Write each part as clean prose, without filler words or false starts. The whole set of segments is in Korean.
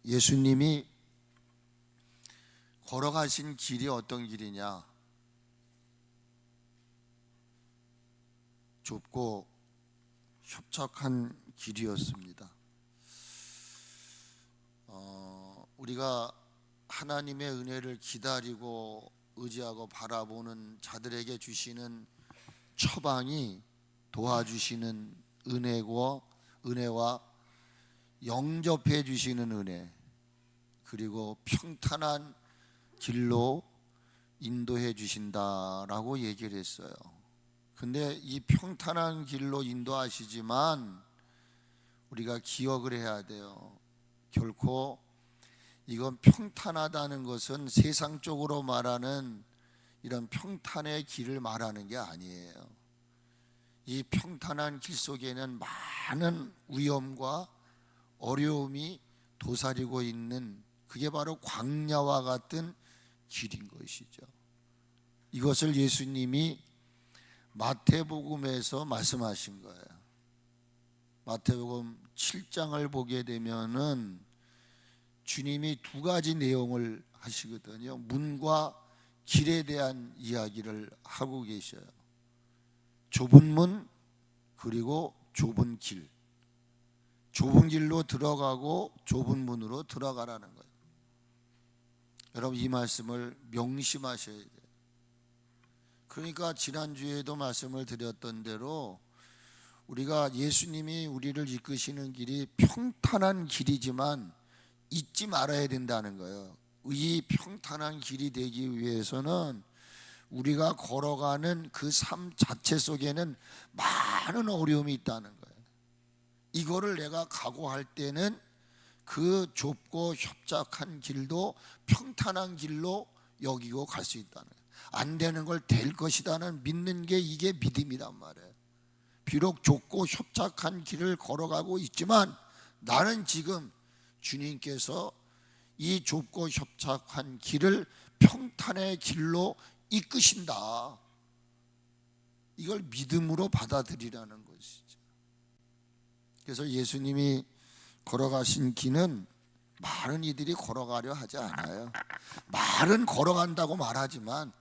예수님이 걸어가신 길이 어떤 길이냐? 좁고 협착한 길이었습니다. 우리가 하나님의 은혜를 기다리고 의지하고 바라보는 자들에게 주시는 처방이 도와주시는 은혜와 영접해 주시는 은혜, 그리고 평탄한 길로 인도해 주신다라고 얘기를 했어요. 근데 이 평탄한 길로 인도하시지만 우리가 기억을 해야 돼요. 결코 이건 평탄하다는 것은 세상적으로 말하는 이런 평탄의 길을 말하는 게 아니에요. 이 평탄한 길 속에는 많은 위험과 어려움이 도사리고 있는, 그게 바로 광야와 같은 길인 것이죠. 이것을 예수님이 마태복음에서 말씀하신 거예요. 마태복음 7장을 보게 되면은 주님이 두 가지 내용을 하시거든요. 문과 길에 대한 이야기를 하고 계셔요. 좁은 문, 그리고 좁은 길. 좁은 길로 들어가고 좁은 문으로 들어가라는 거예요. 여러분, 이 말씀을 명심하셔야 돼요. 그러니까 지난주에도 말씀을 드렸던 대로 우리가 예수님이 우리를 이끄시는 길이 평탄한 길이지만 잊지 말아야 된다는 거예요. 이 평탄한 길이 되기 위해서는 우리가 걸어가는 그 삶 자체 속에는 많은 어려움이 있다는 거예요. 이거를 내가 각오할 때는 그 좁고 협착한 길도 평탄한 길로 여기고 갈 수 있다는 거예요. 안 되는 걸 될 것이다는 믿는 게 이게 믿음이란 말이에요. 비록 좁고 협착한 길을 걸어가고 있지만 나는 지금 주님께서 이 좁고 협착한 길을 평탄의 길로 이끄신다. 이걸 믿음으로 받아들이라는 것이죠. 그래서 예수님이 걸어가신 길은 많은 이들이 걸어가려 하지 않아요. 말은 걸어간다고 말하지만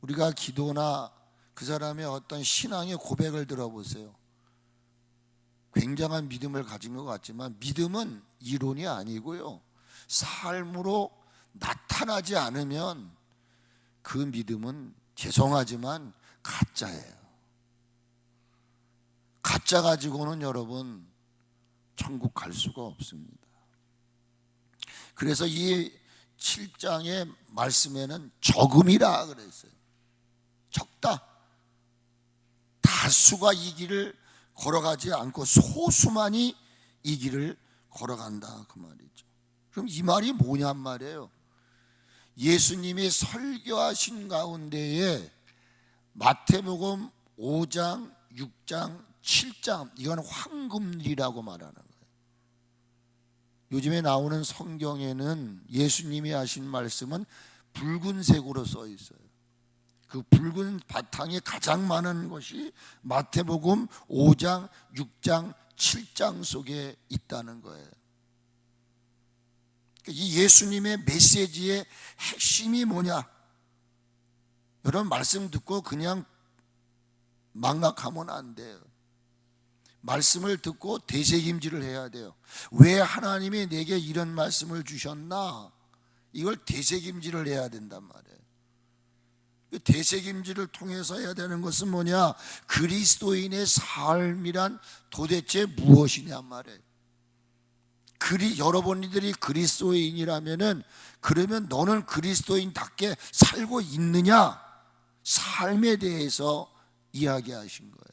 우리가 기도나 그 사람의 어떤 신앙의 고백을 들어보세요. 굉장한 믿음을 가진 것 같지만 믿음은 이론이 아니고요, 삶으로 나타나지 않으면 그 믿음은 죄송하지만 가짜예요. 가짜 가지고는 여러분 천국 갈 수가 없습니다. 그래서 이 7장의 말씀에는 적음이라 그랬어요. 적다. 다수가 이 길을 걸어가지 않고 소수만이 이 길을 걸어간다, 그 말이죠. 그럼 이 말이 뭐냔 말이에요. 예수님이 설교하신 가운데에 마태복음 5장, 6장, 7장, 이건 황금리라고 말하는 거예요. 요즘에 나오는 성경에는 예수님이 하신 말씀은 붉은색으로 써 있어요. 그 붉은 바탕이 가장 많은 것이 마태복음 5장, 6장, 7장 속에 있다는 거예요. 이 예수님의 메시지의 핵심이 뭐냐? 여러분, 말씀 듣고 그냥 망각하면 안 돼요. 말씀을 듣고 되새김질을 해야 돼요. 왜 하나님이 내게 이런 말씀을 주셨나? 이걸 되새김질을 해야 된단 말이에요. 되새김질을 통해서 해야 되는 것은 뭐냐? 그리스도인의 삶이란 도대체 무엇이냐 말이에요. 여러분들이 그리스도인이라면은 그러면 너는 그리스도인답게 살고 있느냐? 삶에 대해서 이야기하신 거예요.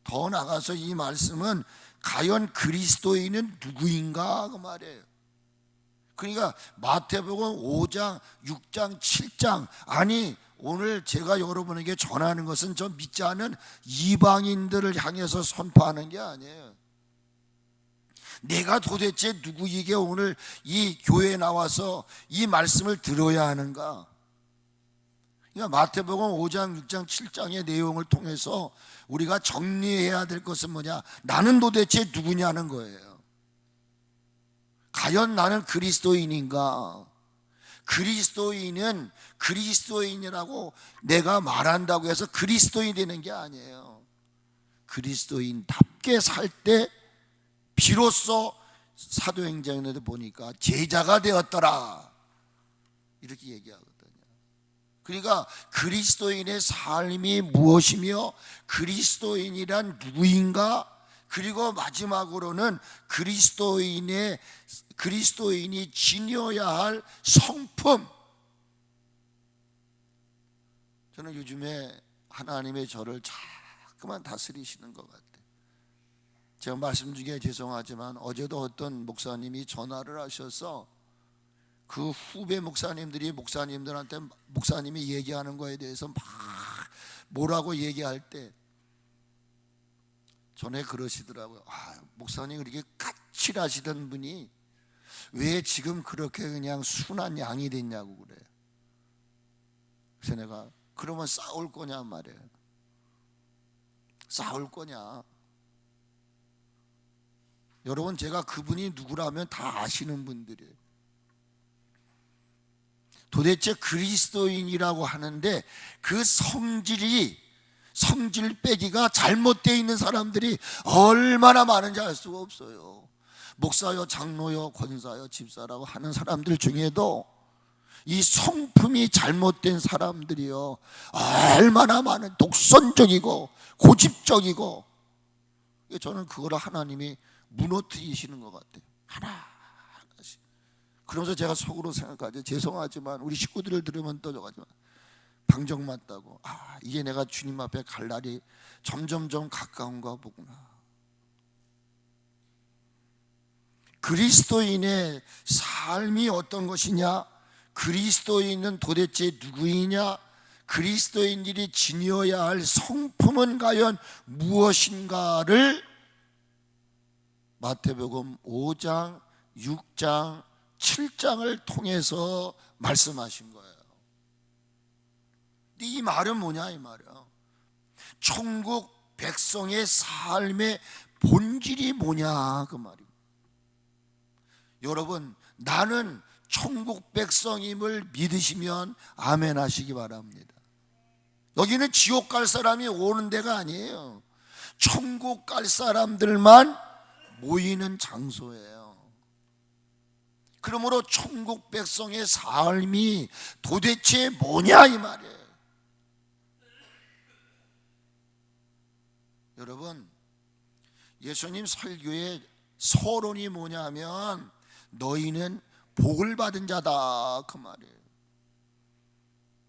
더 나가서 이 말씀은 과연 그리스도인은 누구인가 그 말이에요. 그러니까 마태복음 5장, 6장, 7장, 아니 오늘 제가 여러분에게 전하는 것은 저 믿지 않는 이방인들을 향해서 선포하는 게 아니에요. 내가 도대체 누구에게 오늘 이 교회에 나와서 이 말씀을 들어야 하는가? 그러니까 마태복음 5장, 6장, 7장의 내용을 통해서 우리가 정리해야 될 것은 뭐냐? 나는 도대체 누구냐는 거예요. 과연 나는 그리스도인인가? 그리스도인은 그리스도인이라고 내가 말한다고 해서 그리스도인이 되는 게 아니에요. 그리스도인답게 살 때 비로소 사도행전에 보니까 제자가 되었더라 이렇게 얘기하거든요. 그러니까 그리스도인의 삶이 무엇이며 그리스도인이란 누구인가, 그리고 마지막으로는 그리스도인이 지녀야 할 성품. 저는 요즘에 하나님의 저를 자꾸만 다스리시는 것 같아요. 제가 말씀 중에 죄송하지만 어제도 어떤 목사님이 전화를 하셔서 그 후배 목사님들이 목사님들한테 목사님이 얘기하는 거에 대해서 막 뭐라고 얘기할 때 전에 그러시더라고요. 목사님 그렇게 까칠하시던 분이 왜 지금 그렇게 그냥 순한 양이 됐냐고 그래요. 그래서 내가 그러면 싸울 거냐 말이에요. 싸울 거냐. 여러분, 제가 그분이 누구라면 다 아시는 분들이에요. 도대체 그리스도인이라고 하는데 그 성질 빼기가 잘못되어 있는 사람들이 얼마나 많은지 알 수가 없어요. 목사요, 장로요, 권사요, 집사라고 하는 사람들 중에도 이 성품이 잘못된 사람들이요 얼마나 많은, 독선적이고 고집적이고. 저는 그걸 하나님이 무너뜨리시는 것 같아요. 하나씩. 그러면서 제가 속으로 생각하죠. 죄송하지만 우리 식구들을 들으면 떠져가지만 방정 맞다고, 이게 내가 주님 앞에 갈 날이 점점점 가까운가 보구나. 그리스도인의 삶이 어떤 것이냐, 그리스도인은 도대체 누구이냐, 그리스도인들이 지녀야 할 성품은 과연 무엇인가를 마태복음 5장, 6장, 7장을 통해서 말씀하신 거예요. 근데 이 말은 뭐냐 이 말이야. 천국 백성의 삶의 본질이 뭐냐 그 말이에요. 여러분, 나는 천국 백성임을 믿으시면 아멘 하시기 바랍니다. 여기는 지옥 갈 사람이 오는 데가 아니에요. 천국 갈 사람들만 모이는 장소예요. 그러므로 천국 백성의 삶이 도대체 뭐냐 이 말이에요. 여러분, 예수님 설교의 서론이 뭐냐면 너희는 복을 받은 자다 그 말이에요.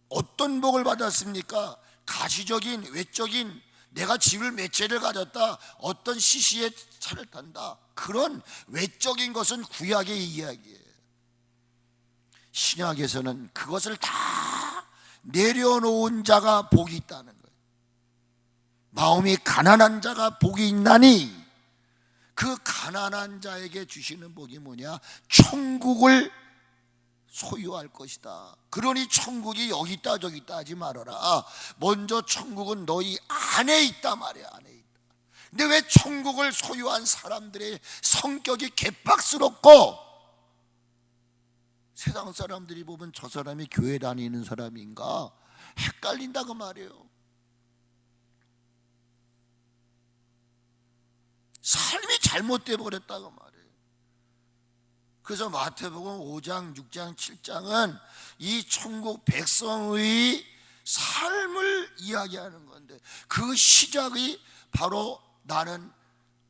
어떤 복을 받았습니까? 가시적인, 외적인, 내가 집을 몇 채를 가졌다, 어떤 시시에 차를 탄다, 그런 외적인 것은 구약의 이야기예요. 신약에서는 그것을 다 내려놓은 자가 복이 있다는 거예요. 마음이 가난한 자가 복이 있나니, 그 가난한 자에게 주시는 복이 뭐냐? 천국을 소유할 것이다. 그러니 천국이 여기 있다 저기 있다 하지 말아라. 먼저 천국은 너희 안에 있다 말이야. 안에 있다. 근데 왜 천국을 소유한 사람들의 성격이 개박스럽고 세상 사람들이 보면 저 사람이 교회 다니는 사람인가 헷갈린다고 말이에요. 삶이 잘못돼 버렸다고 말이에요. 그래서 마태복음 5장, 6장, 7장은 이 천국 백성의 삶을 이야기하는 건데, 그 시작이 바로 나는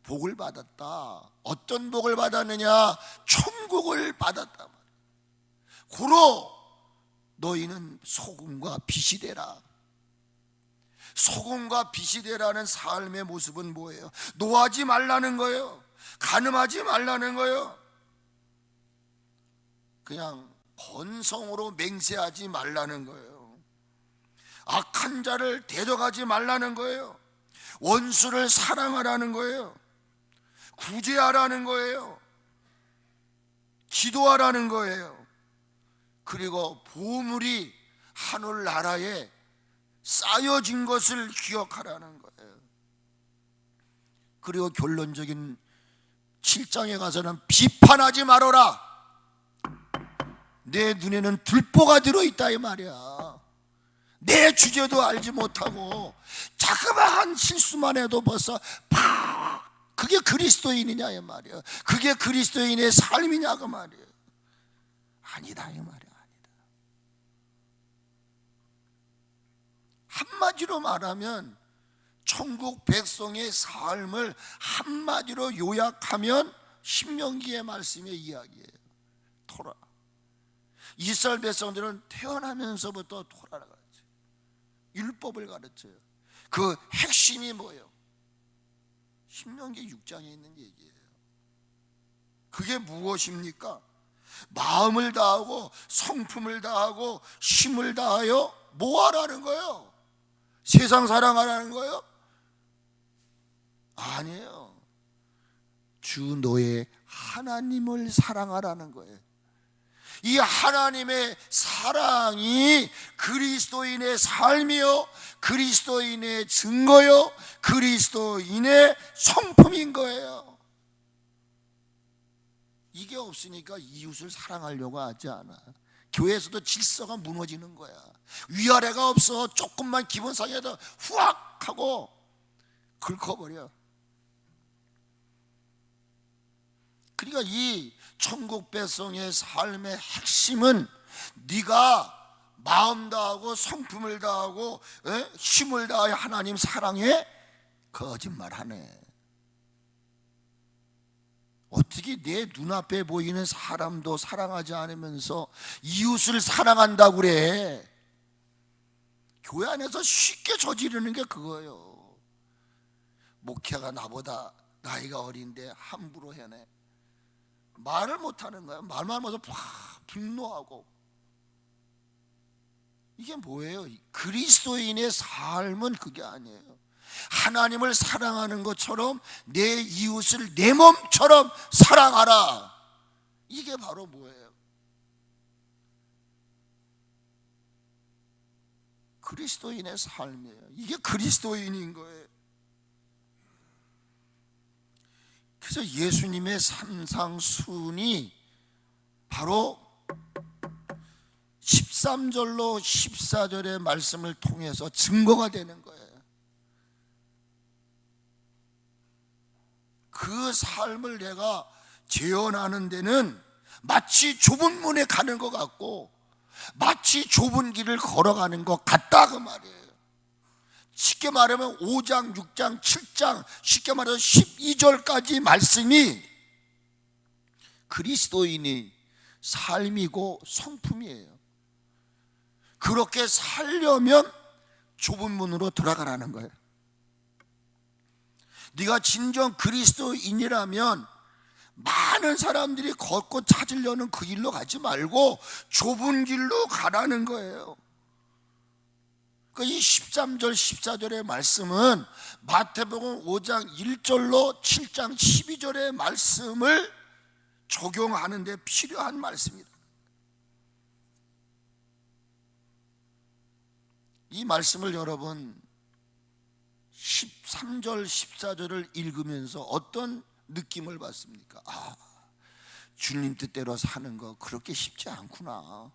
복을 받았다. 어떤 복을 받았느냐? 천국을 받았다. 고로 너희는 소금과 빛이 되라. 소금과 빛이 되라는 삶의 모습은 뭐예요? 노하지 말라는 거예요. 간음하지 말라는 거예요. 그냥 번성으로 맹세하지 말라는 거예요. 악한 자를 대적하지 말라는 거예요. 원수를 사랑하라는 거예요. 구제하라는 거예요. 기도하라는 거예요. 그리고 보물이 하늘나라에 쌓여진 것을 기억하라는 거예요. 그리고 결론적인 7장에 가서는 비판하지 말아라. 내 눈에는 들보가 들어있다 이 말이야. 내 주제도 알지 못하고 자그마한 실수만 해도 벌써 그게 그리스도인이냐 이 말이야. 그게 그리스도인의 삶이냐 그 말이야. 아니다 이 말이야. 아니다. 한마디로 말하면 천국 백성의 삶을 한마디로 요약하면 신명기의 말씀의 이야기예요. 토라. 이스라엘 백성들은 태어나면서부터 토라를 가르쳐요. 율법을 가르쳐요. 그 핵심이 뭐예요? 신명기 6장에 있는 얘기예요. 그게 무엇입니까? 마음을 다하고 성품을 다하고 힘을 다하여 뭐 하라는 거예요? 세상 사랑하라는 거예요? 아니에요. 주 너의 하나님을 사랑하라는 거예요. 이 하나님의 사랑이 그리스도인의 삶이요, 그리스도인의 증거요, 그리스도인의 성품인 거예요. 이게 없으니까 이웃을 사랑하려고 하지 않아. 교회에서도 질서가 무너지는 거야. 위아래가 없어. 조금만 기분 상해도 후악 하고 긁어버려. 그러니까 이 천국 백성의 삶의 핵심은 네가 마음 다하고 성품을 다하고 힘을 다하여 하나님 사랑해? 거짓말하네. 어떻게 내 눈앞에 보이는 사람도 사랑하지 않으면서 이웃을 사랑한다고 그래? 교회 안에서 쉽게 저지르는 게 그거예요. 목회가 나보다 나이가 어린데 함부로 해내. 말을 못하는 거야. 말만 하면서 팍 분노하고. 이게 뭐예요? 그리스도인의 삶은 그게 아니에요. 하나님을 사랑하는 것처럼 내 이웃을 내 몸처럼 사랑하라. 이게 바로 뭐예요? 그리스도인의 삶이에요. 이게 그리스도인인 거예요. 그래서 예수님의 삼상순이 바로 13절로 14절의 말씀을 통해서 증거가 되는 거예요. 그 삶을 내가 재현하는 데는 마치 좁은 문에 가는 것 같고 마치 좁은 길을 걸어가는 것 같다 그 말이에요. 쉽게 말하면 5장, 6장, 7장 쉽게 말해서 12절까지 말씀이 그리스도인의 삶이고 성품이에요. 그렇게 살려면 좁은 문으로 들어가라는 거예요. 네가 진정 그리스도인이라면 많은 사람들이 걷고 찾으려는 그 길로 가지 말고 좁은 길로 가라는 거예요. 이 13절 14절의 말씀은 마태복음 5장 1절로 7장 12절의 말씀을 적용하는 데 필요한 말씀입니다. 이 말씀을 여러분 13절 14절을 읽으면서 어떤 느낌을 받습니까? 아, 주님 뜻대로 사는 거 그렇게 쉽지 않구나.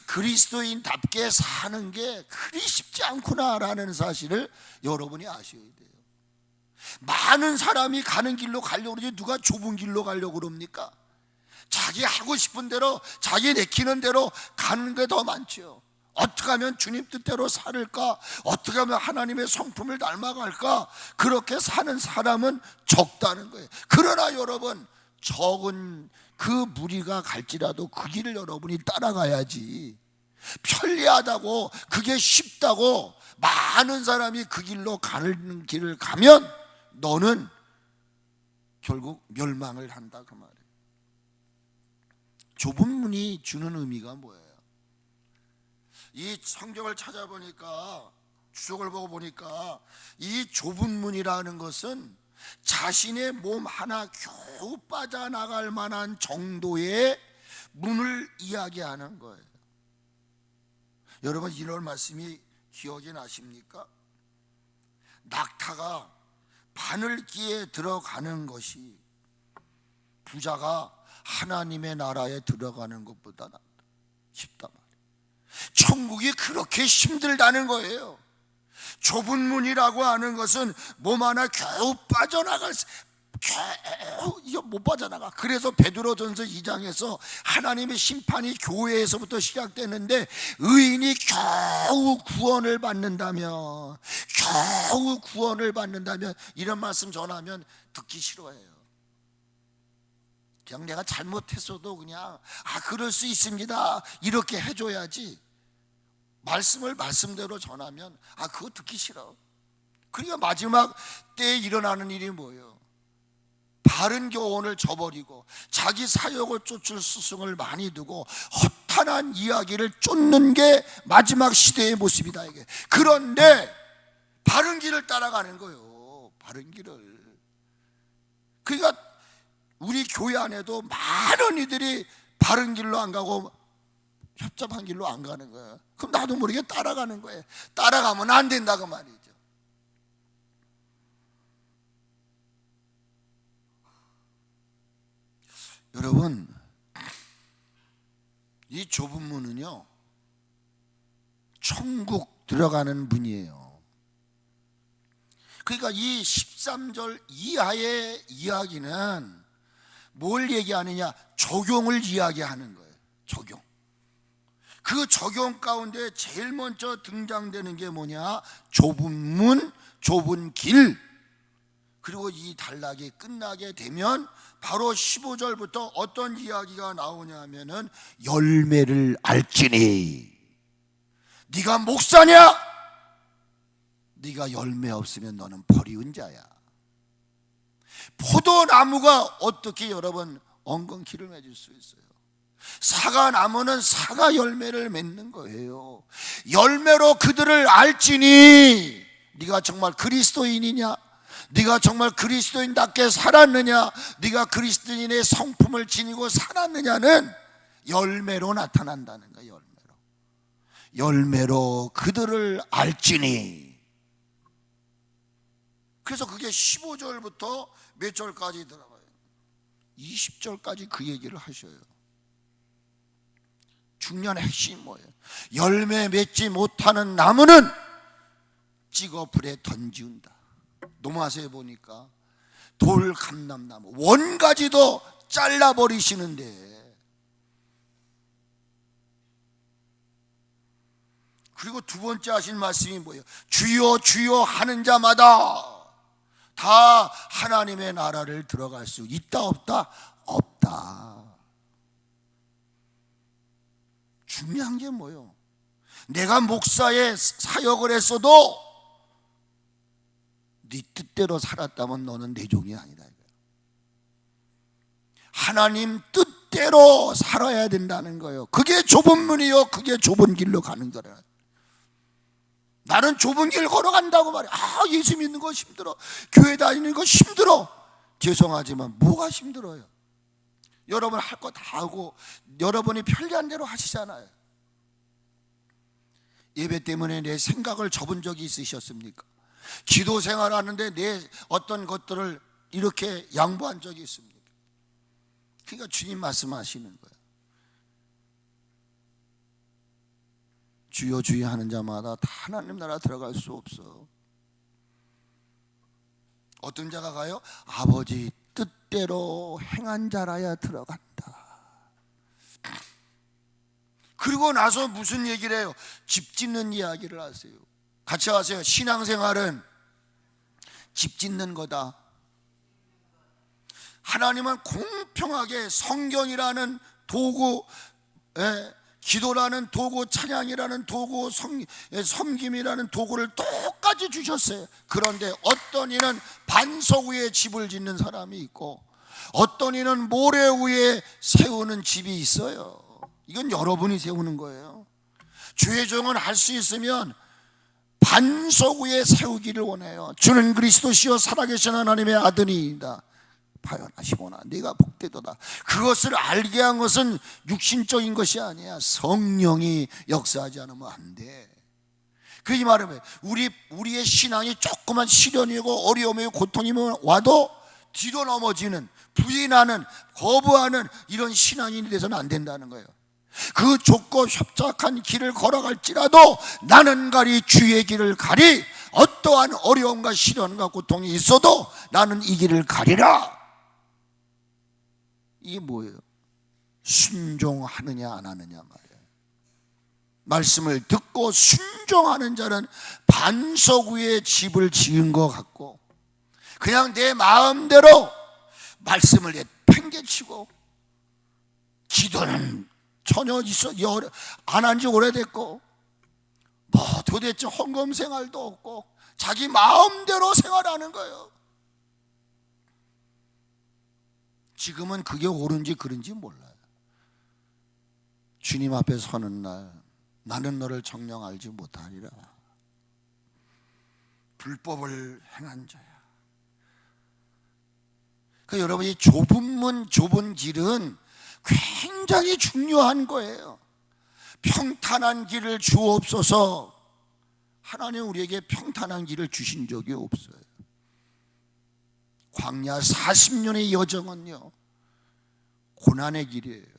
그리스도인답게 사는 게 그리 쉽지 않구나라는 사실을 여러분이 아셔야 돼요. 많은 사람이 가는 길로 가려고 그러지 누가 좁은 길로 가려고 그럽니까? 자기 하고 싶은 대로 자기 내키는 대로 가는 게 더 많죠. 어떻게 하면 주님 뜻대로 살을까? 어떻게 하면 하나님의 성품을 닮아갈까? 그렇게 사는 사람은 적다는 거예요. 그러나 여러분, 적은 그 무리가 갈지라도 그 길을 여러분이 따라가야지. 편리하다고 그게 쉽다고 많은 사람이 그 길로 가는 길을 가면 너는 결국 멸망을 한다 그 말이에요. 좁은 문이 주는 의미가 뭐예요? 이 성경을 찾아보니까 주석을 보고 보니까 이 좁은 문이라는 것은 자신의 몸 하나 겨우 빠져나갈 만한 정도의 문을 이야기하는 거예요. 여러분 이런 말씀이 기억이 나십니까? 낙타가 바늘기에 들어가는 것이 부자가 하나님의 나라에 들어가는 것보다 쉽단 말이에요. 천국이 그렇게 힘들다는 거예요. 좁은 문이라고 하는 것은 몸 하나 겨우 겨우 이거 못 빠져나가. 그래서 베드로전서 2장에서 하나님의 심판이 교회에서부터 시작되는데 의인이 겨우 구원을 받는다면 이런 말씀 전하면 듣기 싫어해요. 그냥 내가 잘못했어도 그냥 그럴 수 있습니다 이렇게 해줘야지, 말씀을 말씀대로 전하면 그거 듣기 싫어. 그러니까 마지막 때에 일어나는 일이 뭐예요? 바른 교훈을 저버리고 자기 사역을 쫓을 스승을 많이 두고 허탄한 이야기를 쫓는 게 마지막 시대의 모습이다 이게. 그런데 바른 길을 따라가는 거예요. 바른 길을. 그러니까 우리 교회 안에도 많은 이들이 바른 길로 안 가고 협잡한 길로 안 가는 거예요. 그럼 나도 모르게 따라가는 거예요. 따라가면 안 된다고 말이죠. 여러분, 이 좁은 문은요 천국 들어가는 문이에요. 그러니까 이 13절 이하의 이야기는 뭘 얘기하느냐? 적용을 이야기하는 거예요. 적용. 그 적용 가운데 제일 먼저 등장되는 게 뭐냐? 좁은 문, 좁은 길. 그리고 이 단락이 끝나게 되면 바로 15절부터 어떤 이야기가 나오냐면은 열매를 알지니. 네가 목사냐? 네가 열매 없으면 너는 버리운 자야. 포도나무가 어떻게 여러분 엉겅퀴를 맺을 수 있어요? 사과나무는 사과 열매를 맺는 거예요. 열매로 그들을 알지니. 네가 정말 그리스도인이냐? 네가 정말 그리스도인답게 살았느냐? 네가 그리스도인의 성품을 지니고 살았느냐는 열매로 나타난다는 거예요. 열매로 그들을 알지니. 그래서 그게 15절부터 몇 절까지 들어가요? 20절까지 그 얘기를 하셔요. 중요한 핵심이 뭐예요? 열매 맺지 못하는 나무는 찍어 불에 던지운다. 노마서에 보니까 돌감람나무 원가지도 잘라버리시는데, 그리고 두 번째 하신 말씀이 뭐예요? 주여 주여 하는 자마다 다 하나님의 나라를 들어갈 수 있다 없다? 없다. 중요한 게 뭐예요? 내가 목사의 사역을 했어도 네 뜻대로 살았다면 너는 내 종이 아니다. 하나님 뜻대로 살아야 된다는 거예요. 그게 좁은 문이요, 그게 좁은 길로 가는 거라. 나는 좁은 길 걸어간다고 말해. 예수 믿는 거 힘들어, 교회 다니는 거 힘들어. 죄송하지만 뭐가 힘들어요? 여러분 할 거 다 하고 여러분이 편리한 대로 하시잖아요. 예배 때문에 내 생각을 접은 적이 있으셨습니까? 기도 생활하는데 내 어떤 것들을 이렇게 양보한 적이 있습니까? 그러니까 주님 말씀하시는 거예요. 주여 주여 하는 자마다 다 하나님 나라 들어갈 수 없어. 어떤 자가 가요? 아버지 뜻대로 행한 자라야 들어간다. 그리고 나서 무슨 얘기를 해요? 집 짓는 이야기를 하세요. 같이 하세요. 신앙생활은 집 짓는 거다. 하나님은 공평하게 성경이라는 도구, 기도라는 도구, 찬양이라는 도구, 섬김이라는 도구를 똑같이 주셨어요. 그런데 어떤 이는 반석 위에 집을 짓는 사람이 있고 어떤 이는 모래 위에 세우는 집이 있어요. 이건 여러분이 세우는 거예요. 주의 종은 할 수 있으면 반석 위에 세우기를 원해요. 주는 그리스도시요 살아계신 하나님의 아들이다. 파요나시보나 네가 복되도다. 그것을 알게 한 것은 육신적인 것이 아니야. 성령이 역사하지 않으면 안 돼. 그 이 말은 우리의 신앙이 조그만 시련이고 어려움이고 고통이 와도 뒤로 넘어지는, 부인하는, 거부하는 이런 신앙인이 돼서는 안 된다는 거예요. 그 좁고 협착한 길을 걸어갈지라도 나는 가리 주의 길을 가리, 어떠한 어려움과 시련과 고통이 있어도 나는 이 길을 가리라. 이게 뭐예요? 순종하느냐 안 하느냐 말이에요. 말씀을 듣고 순종하는 자는 반석 위에 집을 지은 것 같고, 그냥 내 마음대로 말씀을 팽개치고, 기도는 전혀 안 한 지 오래됐고, 뭐 도대체 헌금 생활도 없고 자기 마음대로 생활하는 거예요. 지금은 그게 옳은지 그른지 몰라요. 주님 앞에 서는 날 나는 너를 정녕 알지 못하리라. 불법을 행한 자야. 그 여러분이 좁은 문 좁은 길은 굉장히 중요한 거예요. 평탄한 길을 주옵소서. 하나님 우리에게 평탄한 길을 주신 적이 없어요. 광야 40년의 여정은요, 고난의 길이에요.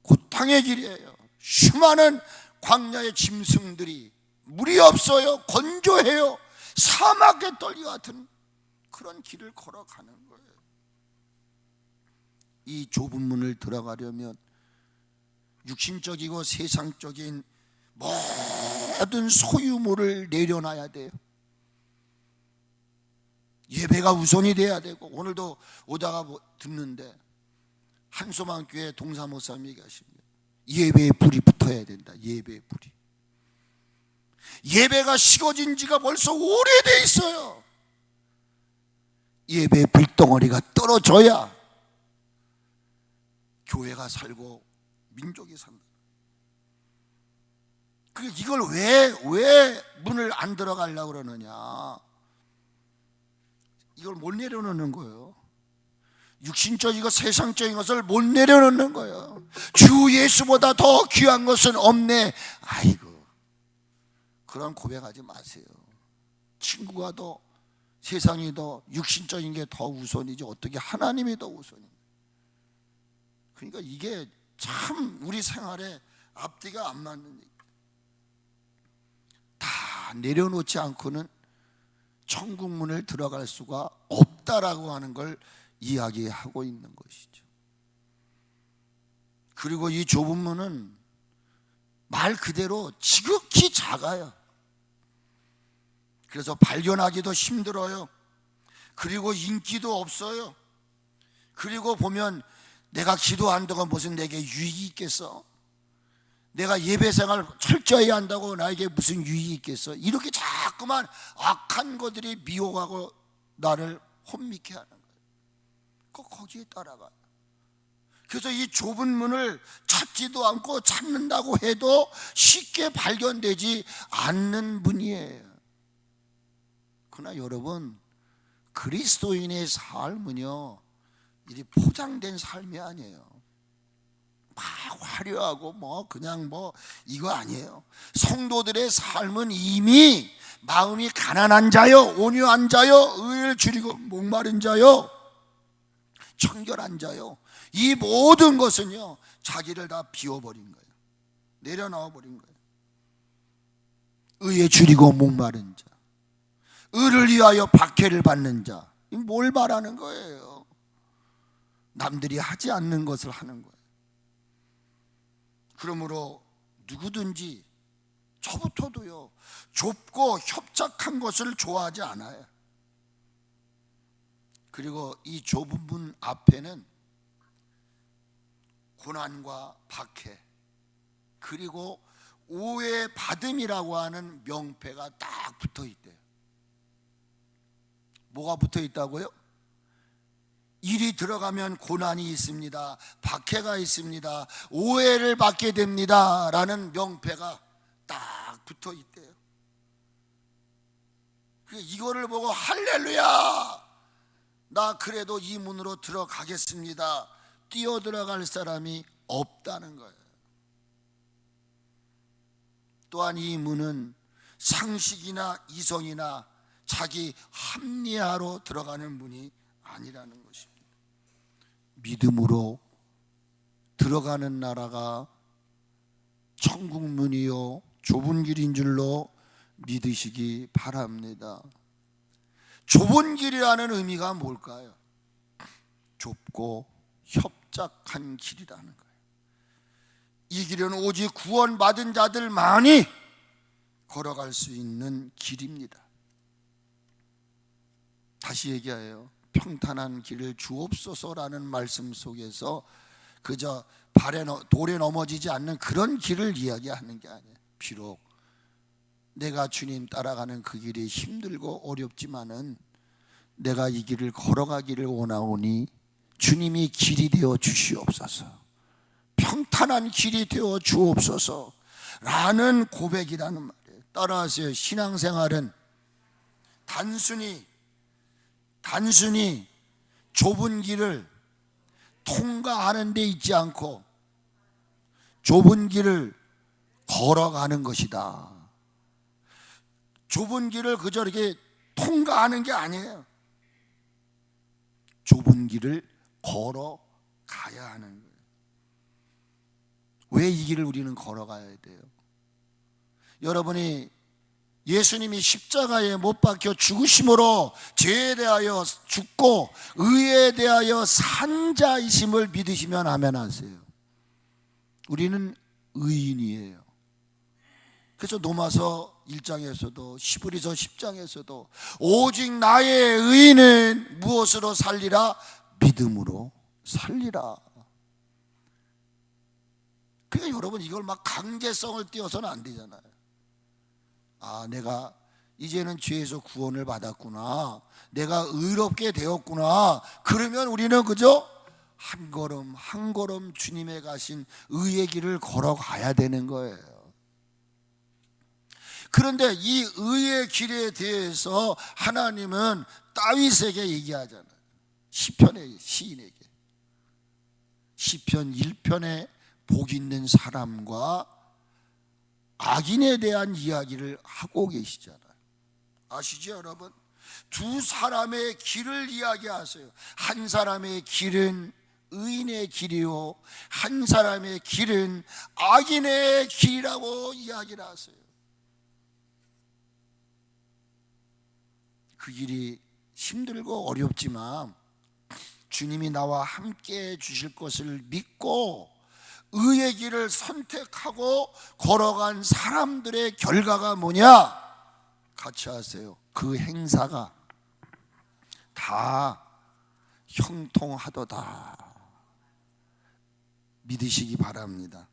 고통의 길이에요. 수많은 광야의 짐승들이, 물이 없어요. 건조해요. 사막의 떨기 같은 그런 길을 걸어가는 거예요. 이 좁은 문을 들어가려면 육신적이고 세상적인 모든 소유물을 내려놔야 돼요. 예배가 우선이 돼야 되고, 오늘도 오다가 듣는데 한소망교회 동사목사님이 계십니다. 예배에 불이 붙어야 된다. 예배에 불이. 예배가 식어진 지가 벌써 오래돼 있어요. 예배의 불덩어리가 떨어져야 교회가 살고 민족이 산다. 이걸 왜 문을 안 들어가려고 그러느냐? 이걸 못 내려놓는 거예요. 육신적이고 세상적인 것을 못 내려놓는 거예요. 주 예수보다 더 귀한 것은 없네. 아이고, 그런 고백하지 마세요. 친구가 더, 세상이 더, 육신적인 게 더 우선이지 어떻게 하나님이 더 우선이냐. 그러니까 이게 참 우리 생활에 앞뒤가 안 맞는 얘기예요. 다 내려놓지 않고는 천국 문을 들어갈 수가 없다라고 하는 걸 이야기하고 있는 것이죠. 그리고 이 좁은 문은 말 그대로 지극히 작아요. 그래서 발견하기도 힘들어요. 그리고 인기도 없어요. 그리고 보면 내가 기도한다고 무슨 내게 유익이 있겠어? 내가 예배생활 철저히 한다고 나에게 무슨 유익이 있겠어? 이렇게 자꾸만 악한 것들이 미혹하고 나를 혼미케 하는 거예요. 거기에 따라가요. 그래서 이 좁은 문을 찾지도 않고 찾는다고 해도 쉽게 발견되지 않는 문이에요. 그러나 여러분, 그리스도인의 삶은요, 이 포장된 삶이 아니에요. 막 화려하고 그냥 이거 아니에요. 성도들의 삶은 이미 마음이 가난한 자요, 온유한 자요, 의를 줄이고 목마른 자요, 청결한 자요, 이 모든 것은요 자기를 다 비워버린 거예요. 내려놓아 버린 거예요. 의에 줄이고 목마른 자, 의를 위하여 박해를 받는 자. 뭘 말하는 거예요? 남들이 하지 않는 것을 하는 거예요. 그러므로 누구든지, 저부터도요, 좁고 협착한 것을 좋아하지 않아요. 그리고 이 좁은 문 앞에는 고난과 박해, 그리고 오해받음이라고 하는 명패가 딱 붙어 있대요. 뭐가 붙어 있다고요? 일이 들어가면 고난이 있습니다. 박해가 있습니다. 오해를 받게 됩니다. 라는 명패가 딱 붙어 있대요. 이거를 보고 할렐루야! 나 그래도 이 문으로 들어가겠습니다. 뛰어 들어갈 사람이 없다는 거예요. 또한 이 문은 상식이나 이성이나 자기 합리화로 들어가는 문이 아니라는 것입니다. 믿음으로 들어가는 나라가 천국 문이요 좁은 길인 줄로 믿으시기 바랍니다. 좁은 길이라는 의미가 뭘까요? 좁고 협착한 길이라는 거예요. 이 길은 오직 구원받은 자들만이 걸어갈 수 있는 길입니다. 다시 얘기해요. 평탄한 길을 주옵소서라는 말씀 속에서 그저 돌에 넘어지지 않는 그런 길을 이야기하는 게 아니에요. 비록 내가 주님 따라가는 그 길이 힘들고 어렵지만은 내가 이 길을 걸어가기를 원하오니 주님이 길이 되어 주시옵소서, 평탄한 길이 되어 주옵소서 라는 고백이라는 말이에요. 따라하세요. 신앙생활은 단순히 좁은 길을 통과하는 데 있지 않고 좁은 길을 걸어가는 것이다. 좁은 길을 그저 이렇게 통과하는 게 아니에요. 좁은 길을 걸어가야 하는 거예요. 왜 이 길을 우리는 걸어가야 돼요? 여러분이 예수님이 십자가에 못 박혀 죽으심으로 죄에 대하여 죽고 의에 대하여 산 자이심을 믿으시면 아멘 하세요. 우리는 의인이에요. 그래서 로마서 1장에서도 히브리서 10장에서도 오직 나의 의인은 무엇으로 살리라? 믿음으로 살리라. 그러니까 여러분 이걸 막 강제성을 띄워서는 안 되잖아요. 아, 내가 이제는 죄에서 구원을 받았구나, 내가 의롭게 되었구나. 그러면 우리는 그저 한 걸음 한 걸음 주님의 가신 의의 길을 걸어가야 되는 거예요. 그런데 이 의의 길에 대해서 하나님은 다윗에게 얘기하잖아요. 시편의 시인에게. 시편 1편에 복 있는 사람과 악인에 대한 이야기를 하고 계시잖아요. 아시죠 여러분? 두 사람의 길을 이야기하세요. 한 사람의 길은 의인의 길이요, 한 사람의 길은 악인의 길이라고 이야기를 하세요. 그 길이 힘들고 어렵지만 주님이 나와 함께 주실 것을 믿고 의의 길을 선택하고 걸어간 사람들의 결과가 뭐냐? 같이 하세요. 그 행사가 다 형통하도다. 믿으시기 바랍니다.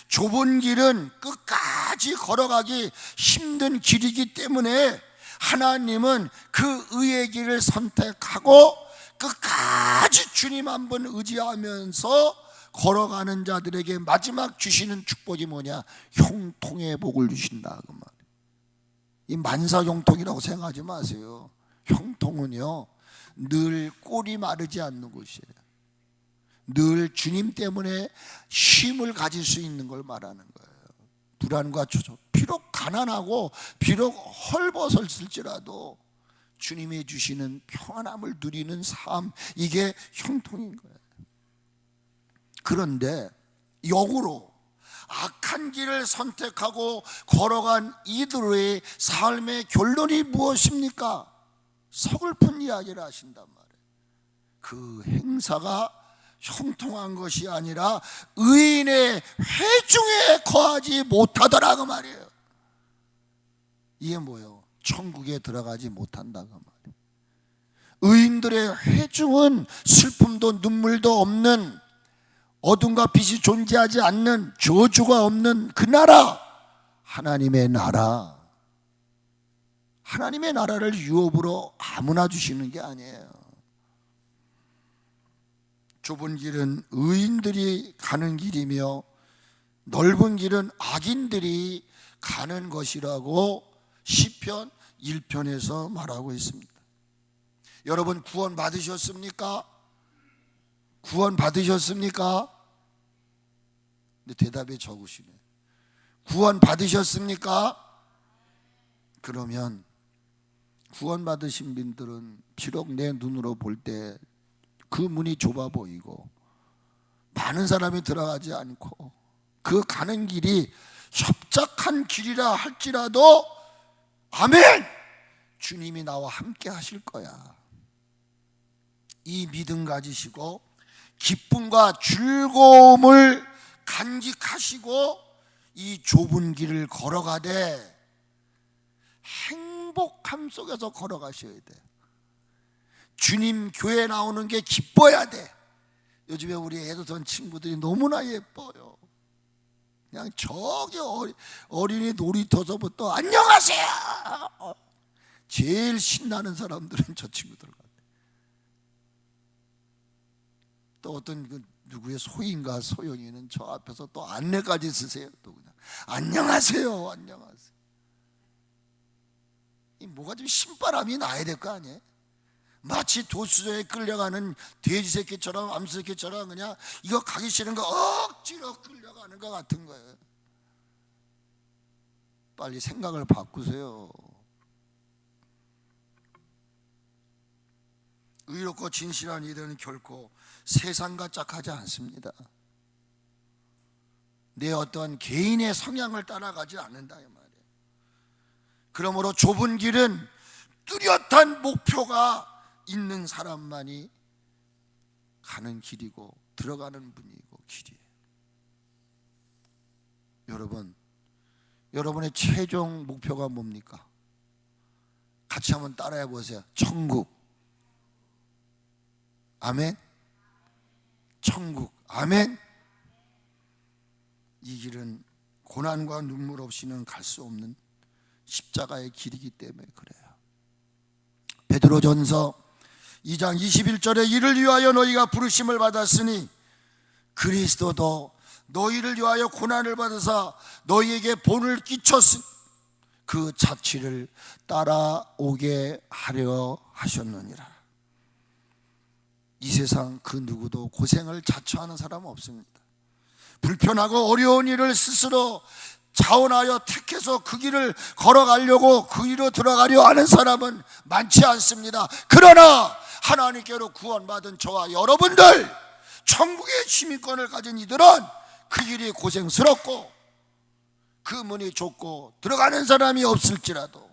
좁은 길은 끝까지 걸어가기 힘든 길이기 때문에 하나님은 그 의의 길을 선택하고 끝까지 주님 한 분 의지하면서 걸어가는 자들에게 마지막 주시는 축복이 뭐냐? 형통의 복을 주신다 그 말이에요. 이 만사형통이라고 생각하지 마세요. 형통은요 늘 꼴이 마르지 않는 곳이에요. 늘 주님 때문에 쉼을 가질 수 있는 걸 말하는 거예요. 불안과 초조, 비록 가난하고 비록 헐벗을지라도 주님이 주시는 평안함을 누리는 삶, 이게 형통인 거예요. 그런데 역으로 악한 길을 선택하고 걸어간 이들의 삶의 결론이 무엇입니까? 서글픈 이야기를 하신단 말이에요. 그 행사가 형통한 것이 아니라 의인의 회중에 거하지 못하더라 그 말이에요. 이게 뭐예요? 천국에 들어가지 못한다 그 말이에요. 의인들의 회중은 슬픔도 눈물도 없는, 어둠과 빛이 존재하지 않는, 저주가 없는 그 나라, 하나님의 나라. 하나님의 나라를 유업으로 아무나 주시는 게 아니에요. 좁은 길은 의인들이 가는 길이며 넓은 길은 악인들이 가는 것이라고 시편 1편에서 말하고 있습니다. 여러분 구원 받으셨습니까? 구원 받으셨습니까? 근데 대답이 적으시네. 구원 받으셨습니까? 그러면 구원받으신 분들은 비록 내 눈으로 볼 때 그 문이 좁아 보이고 많은 사람이 들어가지 않고 그 가는 길이 협착한 길이라 할지라도 아멘! 주님이 나와 함께 하실 거야. 이 믿음 가지시고 기쁨과 즐거움을 간직하시고 이 좁은 길을 걸어가되 행복함 속에서 걸어가셔야 돼. 주님 교회 나오는 게 기뻐야 돼. 요즘에 우리 애도선 친구들이 너무나 예뻐요. 그냥 저기 어린이 놀이터서부터 안녕하세요. 제일 신나는 사람들은 저 친구들 같아요. 또 어떤 그 누구의 소인가 소영이는 저 앞에서 또 안내까지 쓰세요. 또 그냥 안녕하세요, 안녕하세요. 이 뭐가 좀 신바람이 나야 될 거 아니에요? 마치 도수저에 끌려가는 돼지 새끼처럼 암수 새끼처럼 그냥 이거 가기 싫은 거 억지로 끌려가는 것 같은 거예요. 빨리 생각을 바꾸세요. 의롭고 진실한 이들은 결코 세상과 짝하지 않습니다. 내 어떤 개인의 성향을 따라가지 않는다 이 말이에요. 그러므로 좁은 길은 뚜렷한 목표가 있는 사람만이 가는 길이고 들어가는 분이고 길이에요. 여러분, 여러분의 최종 목표가 뭡니까? 같이 한번 따라해 보세요. 천국. 아멘. 천국. 아멘. 이 길은 고난과 눈물 없이는 갈 수 없는 십자가의 길이기 때문에 그래요. 베드로전서 2장 21절에 이를 위하여 너희가 부르심을 받았으니 그리스도도 너희를 위하여 고난을 받으사 너희에게 본을 끼쳤으니 그 자취를 따라오게 하려 하셨느니라. 이 세상 그 누구도 고생을 자처하는 사람은 없습니다. 불편하고 어려운 일을 스스로 자원하여 택해서 그 길을 걸어가려고 그 길로 들어가려 하는 사람은 많지 않습니다. 그러나 하나님께로 구원받은 저와 여러분들, 천국의 시민권을 가진 이들은 그 길이 고생스럽고 그 문이 좁고 들어가는 사람이 없을지라도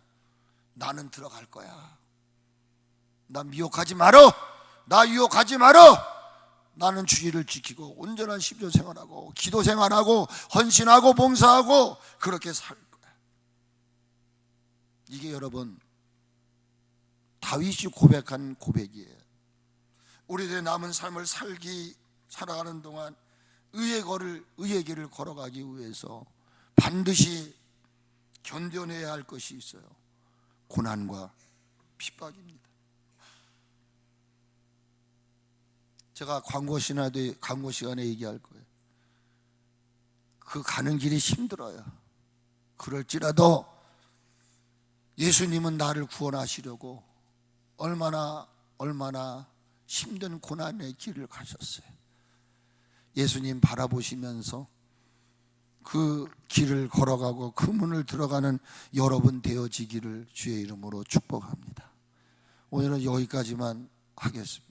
나는 들어갈 거야. 나 미혹하지 말어. 나 유혹하지 말어. 나는 주의를 지키고 온전한 심령 생활하고 기도 생활하고 헌신하고 봉사하고 그렇게 살 거야. 이게 여러분 다윗이 고백한 고백이에요. 우리들의 남은 삶을 살아가는 동안 의의 길을 걸어가기 위해서 반드시 견뎌내야 할 것이 있어요. 고난과 핍박입니다. 제가 광고 시간에 얘기할 거예요. 그 가는 길이 힘들어요. 그럴지라도 예수님은 나를 구원하시려고 얼마나 힘든 고난의 길을 가셨어요. 예수님 바라보시면서 그 길을 걸어가고 그 문을 들어가는 여러분 되어지기를 주의 이름으로 축복합니다. 오늘은 여기까지만 하겠습니다.